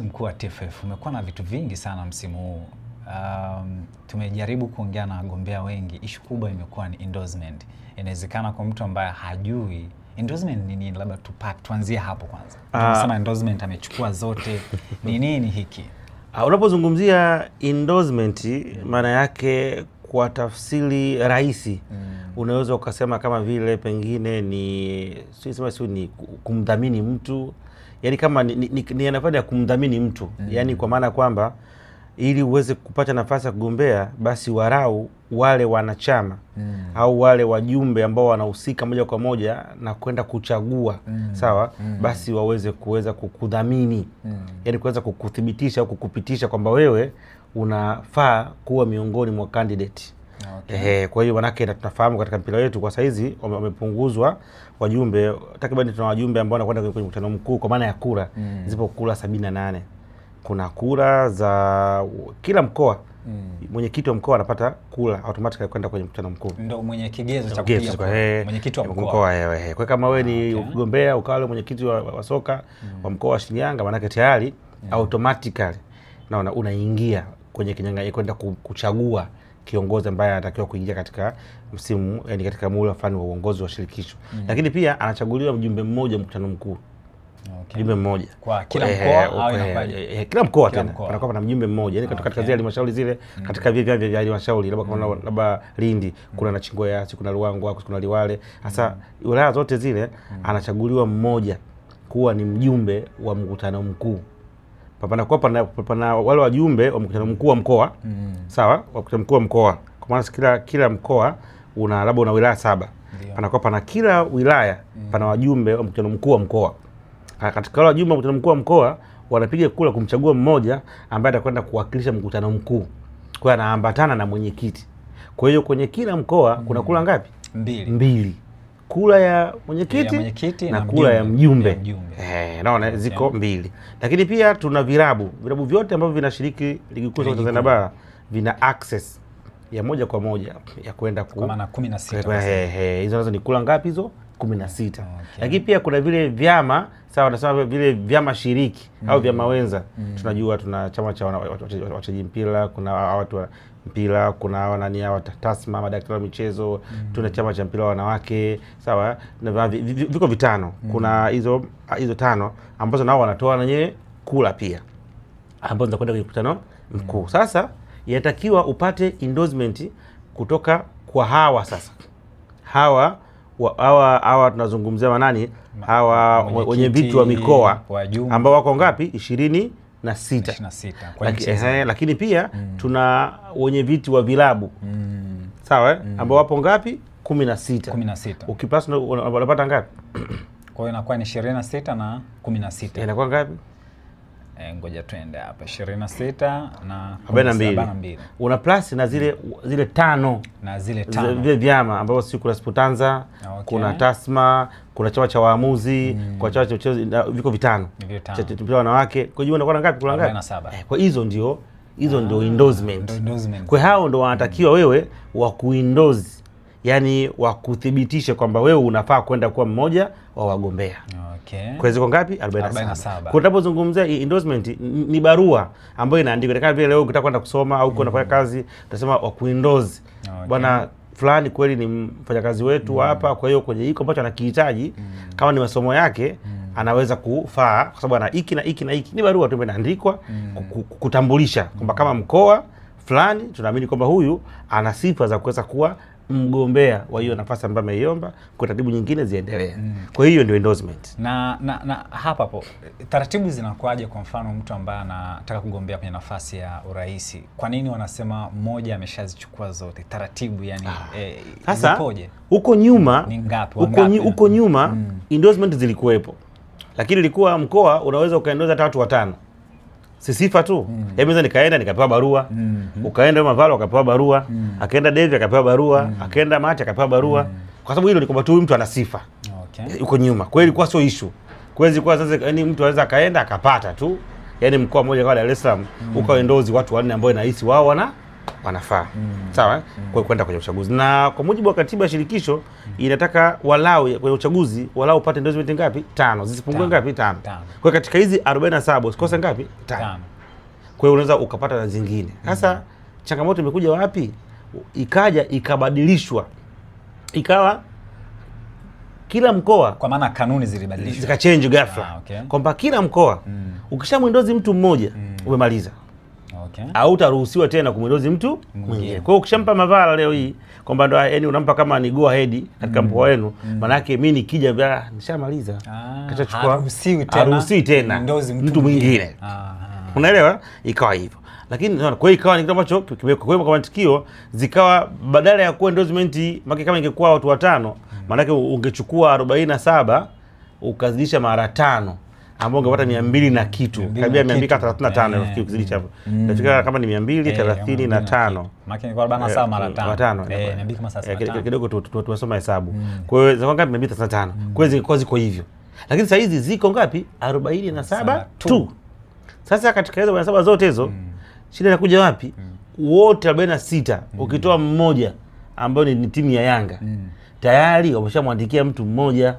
Mkuu wa TFF umekuwa na vitu vingi sana msimu huu. Tumejaribu kuongea na wagombea wengi. Ishu kubwa imekuwa ni endorsement. Inawezekana kwa mtu ambaye hajui endorsement ni nini, labda tuanzie hapo kwanza. Tunasema endorsement amechukua zote. Ni nini hiki? Unapozungumzia endorsement maana yake kwa tafsiri rahisi unaweza ukasema kama vile pengine ni kumdhamini mtu. Yaani kama ni nafasi ya kumdhamini mtu. Yaani kwa maana kwamba ili uweze kupata nafasi ya kugombea basi warau wale wanachama au wale wajumbe ambao wanahusika moja kwa moja na kwenda kuchagua sawa, basi kuweza kukudhamini. Yaani kuweza kukuthibitisha au kukupitisha kwamba wewe unafaa kuwa miongoni mwa candidate. Okay. Kwa hiyo manake tunafahamu katika mpira wetu kwa saizi wamepunguzwa wajumbe, takriban tuna wajumbe ambao wanakwenda kwenye mkutano mkuu kwa maana ya kura. Zipo kura 78. Kuna kura za kila mkoa. Mwenyekiti wa mkoa anapata kura automatically kwenda kwenye mkutano mkuu. Ndio mwenye kigezo cha kupiga kura. Mwenyekiti wa mkoa. Kwa kama wewe ni ugombea ukawa mwenyekiti wa soka wa mkoa wa Shinyanga, manake tayari automatically naona unaingia kwenye kinyang'anyiro kwenda kuchagua kiongozi ambaye anatakiwa kuingia katika msimu, yani katika muhula fulani wa uongozi wa shirikisho. Lakini pia anachaguliwa mjumbe mmoja mkutano mkuu. Mjumbe mmoja kwa kila mkoa au inapaje? Kila mkoa tena panakuwa na mjumbe mmoja. Yani katika zile halmashauri zile, katika vile vya halmashauri labda Lindi kuna Nachingwea, kuna Ruangwa, kuna Liwale. Sasa wilaya zote zile anachaguliwa mmoja kuwa ni mjumbe wa mkutano mkuu. Pana wale wajumbe wa mkutano mkuu wa mkoa. Sawa, wa mkutano mkuu wa mkoa. Kwa maana kila mkoa una labda una wilaya 7. Panakuwa pana kila wilaya pana wajumbe wa mkutano mkuu wa mkoa. Katika wale wajumbe wa mkutano mkuu wa mkoa wanapiga kura kumchagua mmoja ambaye atakwenda kuwakilisha mkutano mkuu. Kwa hiyo anaambatana na mwenyekiti. Kwa hiyo kwenye kila mkoa kuna kura ngapi? 2. Kula ya mwenyekiti na kula ya mjumbe. Naona ziko 2. Lakini pia tuna vilabu vyote ambavyo vinashiriki ligi kuu ya Tanzania bara vina access ya moja kwa moja ya kwenda kwa maana 16. Hizo nazo ni kula ngapi hizo? 16. Lakini pia kuna vile vyama, sawa, nasema vile vyama shiriki au vyama wenza. Tunajua tuna chama cha wachezaji mpira, kuna watu wa mpira, kuna hawa TASMA, madaktari wa michezo, tuna chama cha mpira wa wanawake, sawa, na viko 5. Kuna hizo 5 ambazo nao wanatoa na nyewe kula pia ambazo zinakwenda kwenye mkutano mkuu. Sasa inatakiwa upate endorsement kutoka kwa hawa. Sasa hawa tunazungumzia wanani? Hawa wenye viti wa mikoa ambao wako ngapi? 26. Lakini pia tuna wenye viti wa vilabu. Sawa, ambao wapo ngapi? 16. Ukipasa unapata ngapi? Kwa hiyo inakuwa ni 26 na 16. Inakuwa ngapi? Ngoja tuende hapa. 26 na 42. Una plus na zile 5 na zile 5 vile vyama ambao si kuna Sputanza, kuna TASMA, kuna chama cha waamuzi, kwa chama cha michezo viko 5. Cha mpira wanawake. Kwa hiyo unakuwa ngapi? Kula ngapi? 47. Kwa hizo ndio endorsement. Kwa hao ndio wanatakiwa wewe wa kuendorse, yani wa kuthibitisha kwamba wewe unafaa kwenda kuwa mmoja wa wagombea. Kwa hizo ngapi? 47. Kwa tunapozungumzia endorsement ni barua ambayo inaandikwa kama vile leo ukitaka kwenda kusoma au uko unafanya kazi utasema wa kuendorse. Bwana fulani kweli ni mfanyakazi wetu hapa, kwa hiyo kwenye hiko ambacho anakihitaji kama ni masomo yake anaweza kufaa kwa sababu ana hiki na hiki na hiki. Ni barua tu inaandikwa kutambulisha kwamba kama mkoa fulani tunaamini kwamba huyu ana sifa za kuweza kuwa mgombea wa hiyo nafasi ambayo ameiomba, kwa taratibu nyingine ziendelee. Kwa hiyo ndio endorsement. Na hapo taratibu zinakuaje? Kwa mfano mtu ambaye anataka kugombea kwenye nafasi ya urais, kwa nini wanasema mmoja ameshazichukua zote? Taratibu yani zipoje? Huko nyuma ni ngapi? Huko nyuma endorsement zilikuwepo. Lakini ilikuwa mkoa unaweza ukaendorse hata watu 5. Si sifa tu. Mimi nikaenda nikapewa barua. Ukaenda Mavalo akapewa barua. Akaenda Devi akapewa barua. Akaenda Mati akapewa barua. Kwa sababu hilo ni kwamba tu mtu ana sifa. Huko nyuma. Kwa hiyo ilikuwa sio issue. Kwa hiyo ilikuwa sasa yani mtu anaweza kaenda akapata tu. Yani mkoa mmoja kama Dar es Salaam ukaendorse watu 4 ambao inahisi wao wanafaa. Sawa? Kwa kwenda kwenye uchaguzi. Na kwa mujibu wa katiba ya shirikisho inataka walau kwenye uchaguzi walau upate endorsement ngapi? 5. Zisipungue ngapi? 5. Kwa katika hizi 47 usikose ngapi? 5. Kwa hiyo unaweza ukapata na zingine. Sasa changamoto imekuja wapi? Ikaja ikabadilishwa. Ikawa kila mkoa, kwa maana kanuni zilibadilishwa, zikachange ghafla. Kwamba kila mkoa ukishamwindozi mtu mmoja umemaliza. Au utaruhusiwa tena kumwindozi mtu mwingine. Kwa hiyo ukishampa Mavala leo hii kwamba ndo yani unampa kama ni go ahead katika mkoa wenu, maana yake mimi nikija nishamaliza. Kachachukua haruhusiwi tena mtu mwingine. Unaelewa? Ikawa hivyo. Lakini kwa hiyo ikawa ni kitu ambacho kimekuwa kwa matukio zikawa badala ya kuwa endorsement maki kama ingekuwa watu 5, maana yake ungechukua 47 ukazidisha mara 5 ambao ungepata 200 na kitu. Karibia 235 nafikiri ukizidisha hapo. Nafika kama ni 235. Maki ni 47 mara 5. 200 kama sasa. Kidogo tuwasoma hesabu. Kwa hiyo ziko ngapi? 235. Kwa hiyo ziko hivyo. Lakini sasa hizi ziko ngapi? 47 tu. Sasa katika hizo 47 zote hizo shida inakuja wapi? Wote 46 ukitoa mmoja ambao ni timu ya Yanga tayari wameshamwandikia mtu mmoja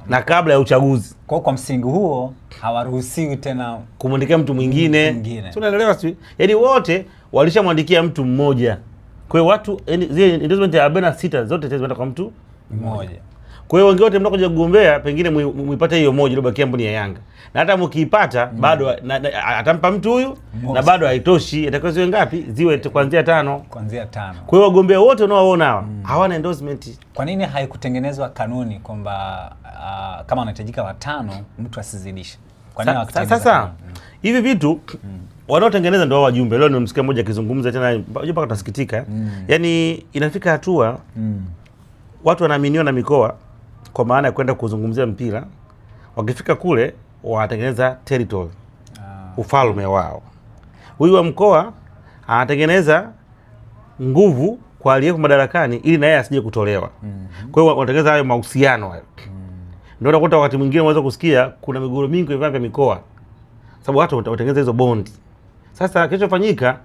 na kabla ya uchaguzi. Kwa msingi huo hawaruhusiwi tena kumwandikia mtu mwingine. Sio, unaelewa sio? Yaani wote walishamwandikia mtu mmoja. Kwa hiyo watu zile endorsement ya 46 zote zinaenda kwa mtu mmoja. Kwa hiyo wengine wote mnakuja kugombea pengine muipate hiyo moja iliyobakia mboni ya Yanga. Na hata mkiipata bado atampa mtu huyu na bado haitoshi. Itakuwa ziwe ngapi? Ziwe kuanzia 5. Kuanzia 5. Kwa hiyo wagombea wote unaoona hawa hawana endorsement. Kwa nini haikutengenezwa kanuni kwamba kama anahitajika 5 mtu asizidishe? Kwa nini hawakutengeneza? Sasa hivi vitu wanaotengeneza ndio wajumbe. Leo nimemsikia mmoja akizungumza tena mpaka utasikitika. Yaani inafika hatua watu wanaaminiwa na mikoa kwa maana ya kwenda kuzungumzia mpira. Wakifika kule wanatengeneza territory, ufalme wao. Huyu wa mkoa anatengeneza nguvu kwa aliyepo madarakani ili na yeye asije kutolewa. Kwa hiyo wanatengeneza hayo mahusiano hayo. Ndio unakuta wakati mwingine unaweza kusikia kuna migogoro mingi kwa vyama vya mikoa. Sababu watu wanatengeneza hizo bondi. Sasa kilichofanyika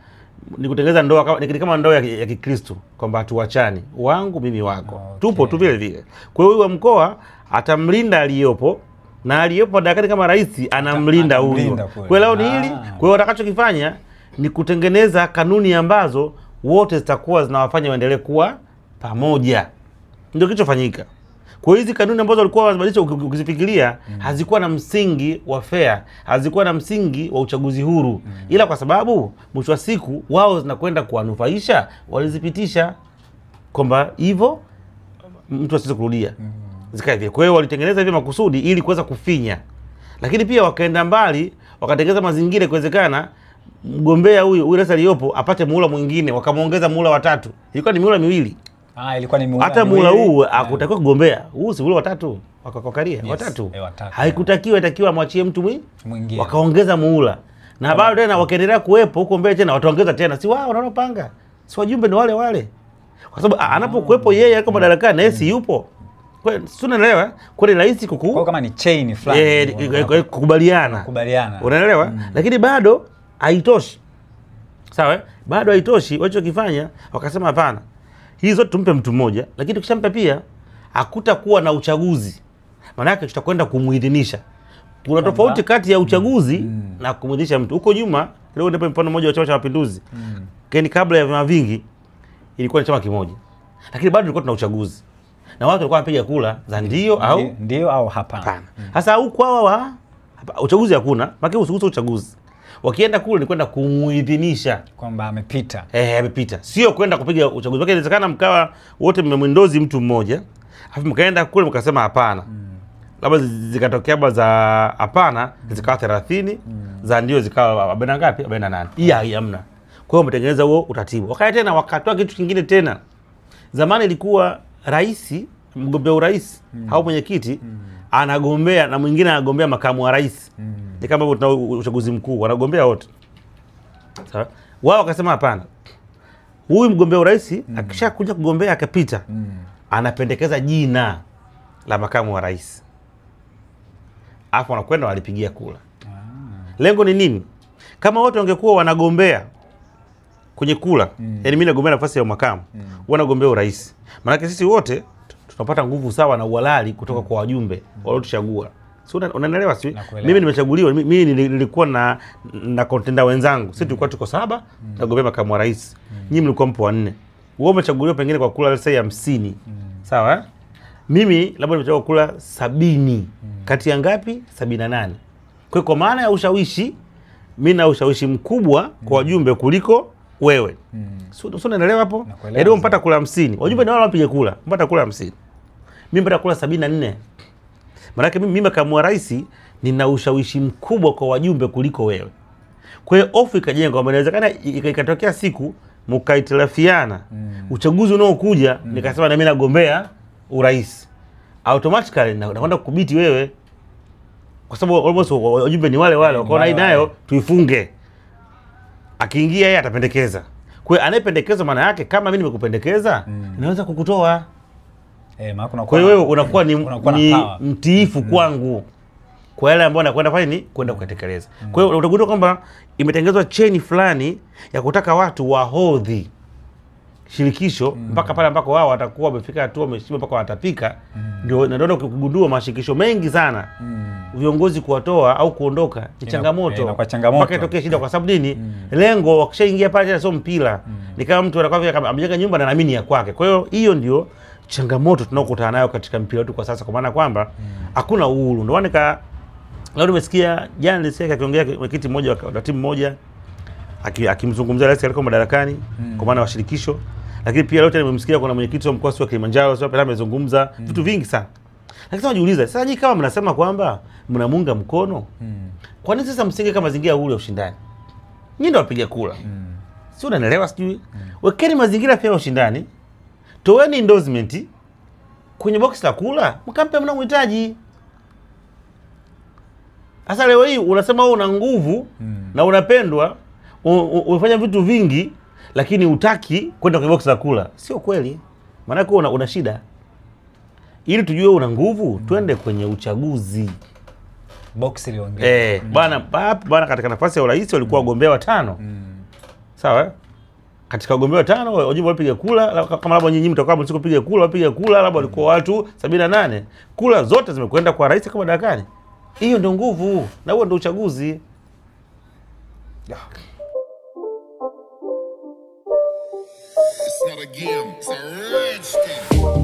ni kutengeneza ndoa kama ndoa ya Kikristo kwamba tuachane, wangu mimi wako. Tupo tu vile vile. Kwa hiyo huyu wa mkoa atamlinda aliyopo na aliyopo madarakani kama rais anamlinda huyo. Kwa hiyo ni hili. Kwa hiyo watakachokifanya ni kutengeneza kanuni ambazo wote zitakuwa zinawafanya waendelee kuwa pamoja. Ndio kilichofanyika. Kwa hizi kanuni ambazo walikuwa wanabadilisha ukizifikiria hazikuwa na msingi wa fair, hazikuwa na msingi wa uchaguzi huru. Ila kwa sababu mwisho wa siku wao zinakwenda kuwanufaisha, walizipitisha kwamba hivyo mtu asiweze kurudia. Zikae vile. Kwa hiyo walitengeneza hivi makusudi ili kuweza kufinya. Lakini pia wakaenda mbali, wakatengeneza mazingira kuwezekana mgombea huyu rais aliyopo apate muhula mwingine, wakamuongeza muhula wa 3. Ilikuwa ni mihula 2. Ilikuwa ni muhula. Hata muhula huu hakutakiwa kugombea. Huu si muhula wa 3. Wakakokaria wa 3. Haikutakiwa, itakiwa amwachie mtu mwingine. Wakaongeza muhula. Na bado tena wakaendelea kuwepo huko mbele tena wataongeza tena. Si wao wanaopanga. Si wajumbe ni wale wale. Kwa sababu anapokuwepo yeye yuko madarakani na yeye si yupo. Kwa hiyo unaelewa? Kwa ni rahisi kwa kama ni chain fulani. Kukubaliana. Unaelewa? Lakini bado haitoshi. Sawa? Bado haitoshi. Walichokifanya wakasema hapana. Hizo zote tumpe mtu mmoja, lakini tukishampa pia hakutakuwa na uchaguzi. Maana yake tutakwenda kumuidhinisha. Kuna tofauti kati ya uchaguzi na kumuidhinisha mtu. Huko nyuma, leo ndipo mfano mmoja wa Chama cha Mapinduzi. Keni kabla ya vyama vingi ilikuwa ni chama kimoja. Lakini bado tulikuwa tuna uchaguzi. Na watu walikuwa wanapiga kula za ndio au hapana. Sasa huko hawa uchaguzi hakuna, maki usihusu uchaguzi. Wakienda kule ni kwenda kumuidhinisha kwamba amepita. Amepita. Sio kwenda kupiga uchaguzi. Wake inawezekana mkawa wote mmemwindozi mtu mmoja, afu mkaenda kule mkasema hapana. Labda zikatokea baba za hapana, zikawa 30, za ndio zikawa 40 ngapi? 48. Hii hamna. Kwa hiyo mtengeneza huo utaratibu. Wakaja tena wakatoa kitu kingine tena. Zamani ilikuwa rais, mgombea urais au mwenyekiti anagombea na mwingine anagombea makamu wa rais. Ni kama hivyo tuna uchaguzi mkuu, wanagombea wote. Sawa? Wao wakasema hapana. Huyu mgombea urais akishakuja kugombea akapita, anapendekeza jina la makamu wa rais. Alafu wanakwenda walipigia kula. Lengo ni nini? Kama wote wangekuwa wanagombea kwenye kula. Yaani mimi nagombea nafasi ya makamu. Wewe unagombea urais. Maana sisi wote tunapata nguvu sawa na uhalali kutoka kwa wajumbe waliotuchagua. So unaelewa sio? Mimi nimechaguliwa, mimi nilikuwa na contender wenzangu. Sisi tulikuwa tuko 7 nagombea makamu wa rais. Nyinyi mlikuwa mpo 4. Wewe umechaguliwa pengine kwa kula let's say 50. Sawa eh? Mimi labda nimechagua kula 70. Kati ya ngapi? 78. Kwa maana ya ushawishi, mimi na ushawishi mkubwa kwa wajumbe kuliko wewe. Sio unaelewa hapo? Yaani umpata kula 50. Wajumbe ni wale wapige kula. Mpata kula 50. Mimi mpata kula 74. Maana mimi kama wa rais nina ushawishi mkubwa kwa wajumbe kuliko wewe. Kwa hiyo ofu ikajengwa kwamba inawezekana ikatokea siku mkaitirafiana. Uchaguzi unaokuja nikasema na mimi nagombea urais. Automatically nakwenda kukubiti wewe. Kwa sababu almost wajumbe ni wale wakaona hii nayo tuifunge. Akiingia yeye atapendekeza. Kwa hiyo anayependekeza maana yake kama mimi nimekupendekeza, naweza kukutoa. Kwa hiyo wewe unakuwa ni mtiifu kwangu kwa yale ambayo nakwenda fanya ni kwenda kutekeleza. Kwa hiyo utakuta kwamba imetengenezwa chain fulani ya kutaka watu wahodhi shirikisho mpaka pale ambako wao watakuwa wamefika hatua wameshiba mpaka watapika. Ndio naona ukigundua mashirikisho mengi sana viongozi kuwatoa au kuondoka ni changamoto. Mpaka itokee shida kwa sababu nini? Lengo wakishaingia pale sio mpira. Ni kama mtu anakuwa amejenga nyumba na naamini ya kwake. Kwa hiyo hiyo ndio changamoto tunakutana nayo katika mpira wetu kwa sasa, kwa maana kwamba hakuna uhuru. Ndio leo nimesikia jana nilisikia akiongea mwenyekiti mmoja wa timu moja akimzungumzia rais alikuwa madarakani kwa maana wa shirikisho, lakini pia leo nimemsikia kuna mwenyekiti wa mkoa wa Kilimanjaro sio pale amezungumza vitu vingi sana. Lakini najiuliza sasa, nyinyi kama mnasema kwamba mnamunga mkono, kwa nini sasa msinge kama mazingira huru ya ushindani? Nyinyi ndio wapiga kula. Sio, unanielewa sijui? Wekeni mazingira pia ya ushindani. Toeni endorsement kwenye box la kula, mkampe mnamhitaji. Sasa leo hii unasema wewe una nguvu na unapendwa, unafanya vitu vingi lakini hutaki kwenda kwenye box la kula. Sio kweli. Maana yake una shida. Ili tujue una nguvu, twende kwenye uchaguzi. Box liongee. Bwana katika nafasi ya urais walikuwa wagombea 5. Sawa? Katika wagombea 5 wajumbe wapiga kula, kama labda nyinyi mtakuwa msikupiga kula, wapiga kula labda walikuwa watu 78. Kula zote zimekwenda kwa rais kama madarakani. Hiyo ndio nguvu na huo ndio uchaguzi. It's not a game, it's a rich thing.